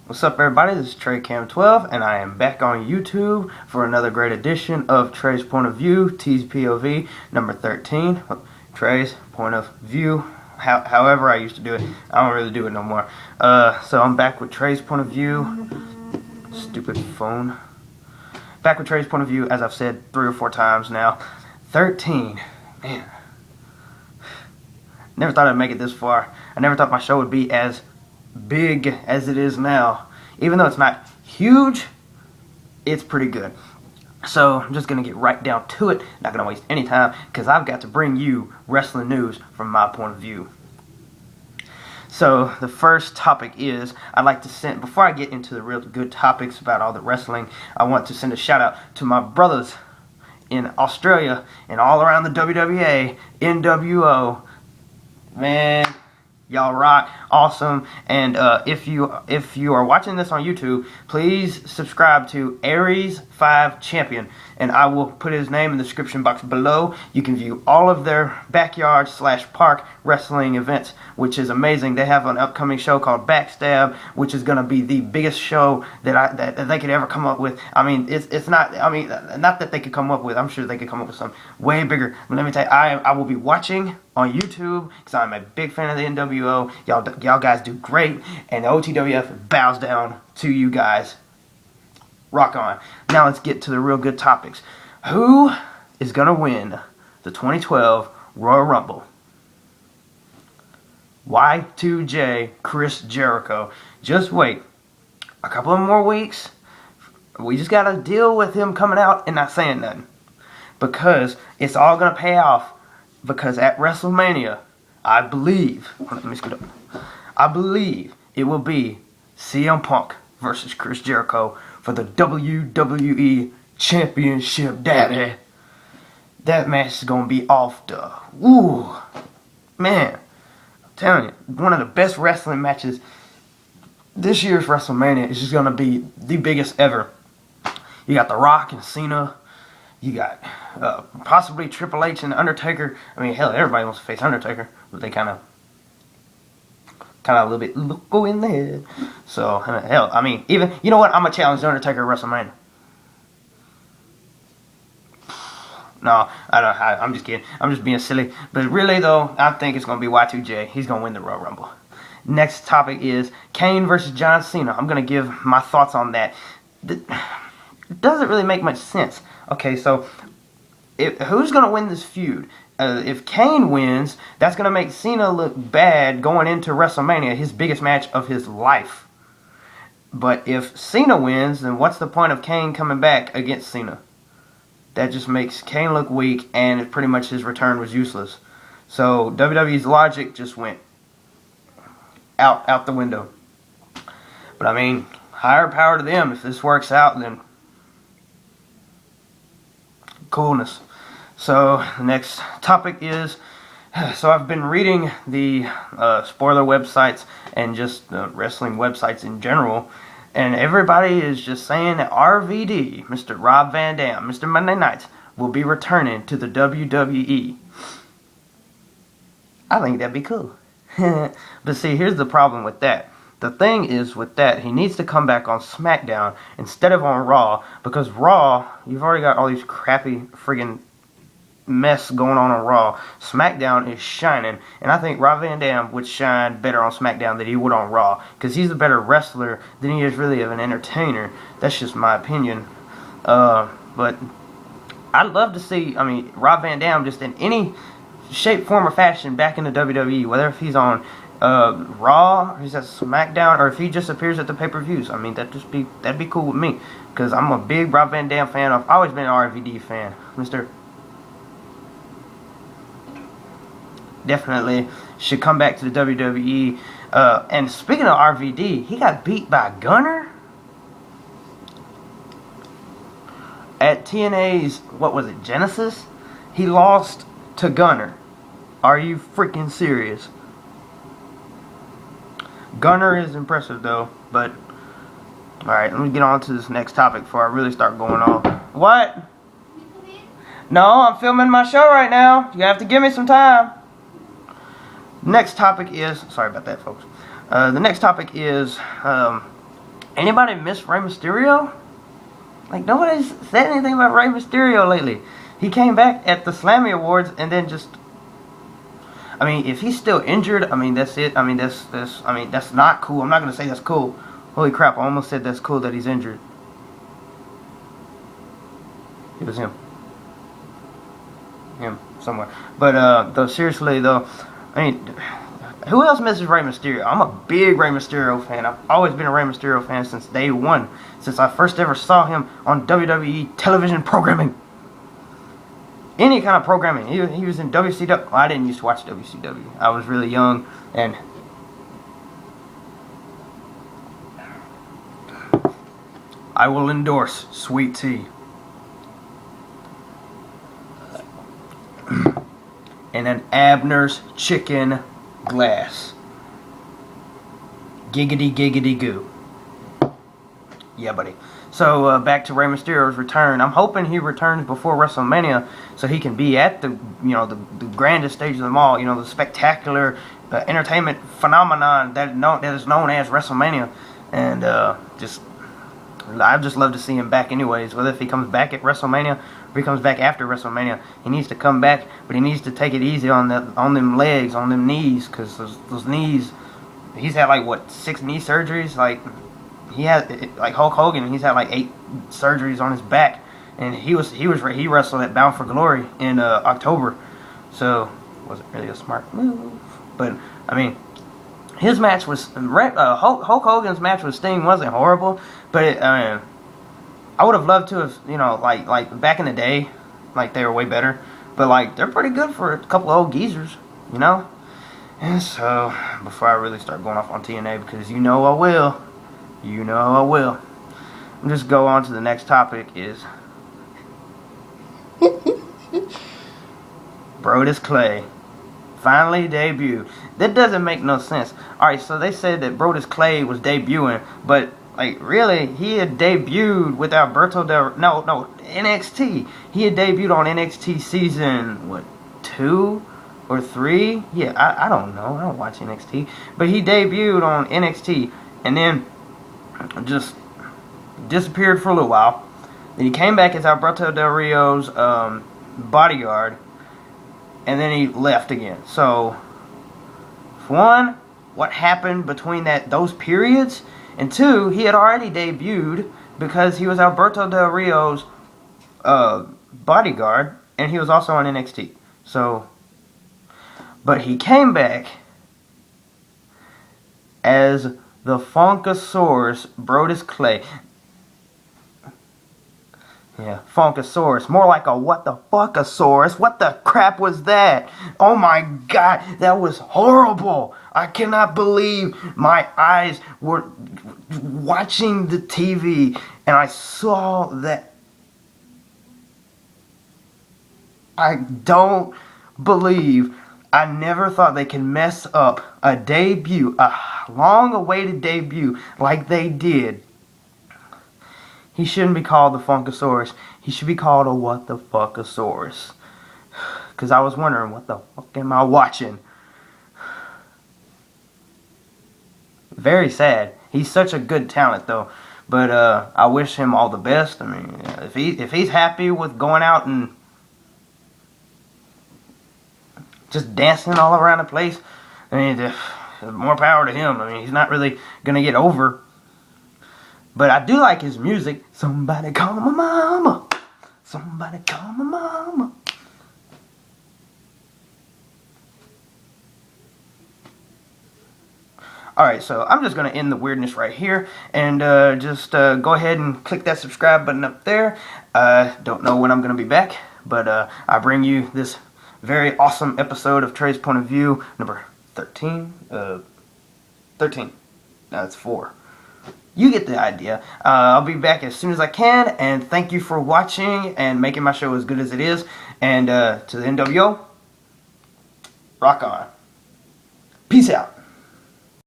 What's up, everybody? This is T'sPOV, and I am back on YouTube for another great edition of Trey's Point of View, T'sPOV, number 13. Trey's Point of View, however I used to do it. I don't really do it no more. So I'm back with Trey's Point of View. Stupid phone. Back with Trey's Point of View, as I've said 3 or 4 times now. 13. Man. Never thought I'd make it this far. I never thought my show would be as big as it is now. Even though it's not huge, it's pretty good. So I'm just gonna get right down to it. Not gonna waste any time because I've got to bring you wrestling news from my point of view. So the first topic is, I'd like to send, before I get into the real good topics about all the wrestling, I want to send a shout out to my brothers in Australia and all around the WWE, NWO. Man, y'all rock, awesome. And if you are watching this on YouTube, please subscribe to Aries 5 Champion, and I will put his name in the description box below. You can view all of their backyard / park wrestling events, which is amazing. They have an upcoming show called Backstab, which is going to be the biggest show that they could ever come up with. I mean, it's not, I mean, not that they could come up with. I'm sure they could come up with something way bigger. But let me tell you, I will be watching on YouTube because I'm a big fan of the NWO. Y'all guys do great, and the OTWF bows down to you guys. Rock on. Now let's get to the real good topics. Who is gonna win the 2012 Royal Rumble? Y2J Chris Jericho. Just wait a couple of more weeks. We just gotta deal with him coming out and not saying nothing, because it's all gonna pay off. Because at WrestleMania, I believe, let me scoot up. I believe it will be CM Punk versus Chris Jericho for the WWE Championship, daddy. That match is gonna be off the, ooh, man, I'm telling you, one of the best wrestling matches. This year's WrestleMania is just gonna be the biggest ever. You got The Rock and Cena. You got possibly Triple H and Undertaker. I mean, hell, everybody wants to face Undertaker, but they kind of a little bit loco in the head. So hell, I mean, even, you know what? I'm gonna challenge the Undertaker at WrestleMania. No, I'm just kidding. I'm just being silly. But really though, I think it's gonna be Y2J. He's gonna win the Royal Rumble. Next topic is Kane versus John Cena. I'm gonna give my thoughts on that. It doesn't really make much sense. Okay, so who's going to win this feud? If Kane wins, that's going to make Cena look bad going into WrestleMania, his biggest match of his life. But if Cena wins, then what's the point of Kane coming back against Cena? That just makes Kane look weak, and pretty much his return was useless. So WWE's logic just went out the window. But I mean, higher power to them. If this works out, then coolness. So the next topic is, so I've been reading the spoiler websites and just wrestling websites in general, and everybody is just saying that RVD, Mr. Rob Van Dam, Mr. Monday Nights, will be returning to the WWE. I think that'd be cool. But see, here's the problem with that. The thing is with that, he needs to come back on SmackDown instead of on Raw, because Raw, you've already got all these crappy friggin' mess going on Raw. SmackDown is shining, and I think Rob Van Dam would shine better on SmackDown than he would on Raw, because he's a better wrestler than he is really of an entertainer. That's just my opinion. But I'd love to see, I mean, Rob Van Dam just in any shape, form, or fashion back in the WWE, whether if he's on Raw, or he's at SmackDown, or if he just appears at the pay-per-views. I mean, that'd be cool with me, because I'm a big Rob Van Dam fan. I've always been an RVD fan. Mr. Definitely should come back to the WWE. And speaking of RVD, he got beat by Gunner at TNA's, what was it, Genesis? He lost to Gunner. Are you freaking serious? Gunner is impressive though, but alright, let me get on to this next topic before I really start going off. What? No, I'm filming my show right now. You have to give me some time. Next topic is, sorry about that, folks. The next topic is Anybody miss Rey Mysterio? Like, nobody's said anything about Rey Mysterio lately. He came back at the Slammy Awards and then just... I mean, if he's still injured, I mean, that's it. I mean, that's not cool. I'm not going to say that's cool. Holy crap, I almost said that's cool that he's injured. It was him. Him, somewhere. But, though, seriously, though, I mean... Who else misses Rey Mysterio? I'm a big Rey Mysterio fan. I've always been a Rey Mysterio fan since day one. Since I first ever saw him on WWE television programming. Any kind of programming. He was in WCW. Well, I didn't used to watch WCW. I was really young. And I will endorse sweet tea. And an Abner's chicken glass. Giggity giggity goo. Yeah, buddy. So back to Rey Mysterio's return. I'm hoping he returns before WrestleMania so he can be at the the grandest stage of them all. The spectacular entertainment phenomenon that is known as WrestleMania. And I'd just love to see him back anyways. Whether if he comes back at WrestleMania or he comes back after WrestleMania, he needs to come back, but he needs to take it easy on them legs, on them knees, because those knees. He's had like what 6 knee surgeries. Like he had like Hulk Hogan. He's had like 8 surgeries on his back, and he wrestled at Bound for Glory in October. So it wasn't really a smart move, but I mean. His match was Hulk Hogan's match with Sting wasn't horrible, but I would have loved to have like back in the day, like they were way better, but like they're pretty good for a couple of old geezers, And so before I really start going off on TNA, because I will, I'm just go on to the next topic is Brodus Clay. Finally debuted. That doesn't make no sense. Alright, so they said that Brodus Clay was debuting, but like really, he had debuted with Alberto NXT. He had debuted on NXT season 2 or 3? Yeah, I don't know. I don't watch NXT, but he debuted on NXT and then just disappeared for a little while. Then he came back as Alberto Del Rio's bodyguard. And then he left again. So, for one, what happened between those periods? And 2, he had already debuted because he was Alberto Del Rio's bodyguard, and he was also on NXT. So, but he came back as the Funkasaurus Brodus Clay. Yeah, Funkasaurus. More like a what the fuckasaurus. What the crap was that? Oh my god, that was horrible. I cannot believe my eyes were watching the TV and I saw that. I don't believe. I never thought they could mess up a debut, a long-awaited debut like they did. He shouldn't be called the Funkasaurus. He should be called a what the fuckasaurus. Because I was wondering, what the fuck am I watching? Very sad. He's such a good talent, though. But I wish him all the best. I mean, if he's happy with going out and just dancing all around the place, I mean, more power to him. I mean, he's not really gonna get over. But I do like his music. Somebody call my mama. Somebody call my mama. Alright, so I'm just going to end the weirdness right here. And just go ahead and click that subscribe button up there. Don't know when I'm going to be back. But I bring you this very awesome episode of Trey's Point of View. Number 13. 13. No, it's 4. You get the idea. I'll be back as soon as I can, and thank you for watching and making my show as good as it is. And to the NWO, rock on. Peace out.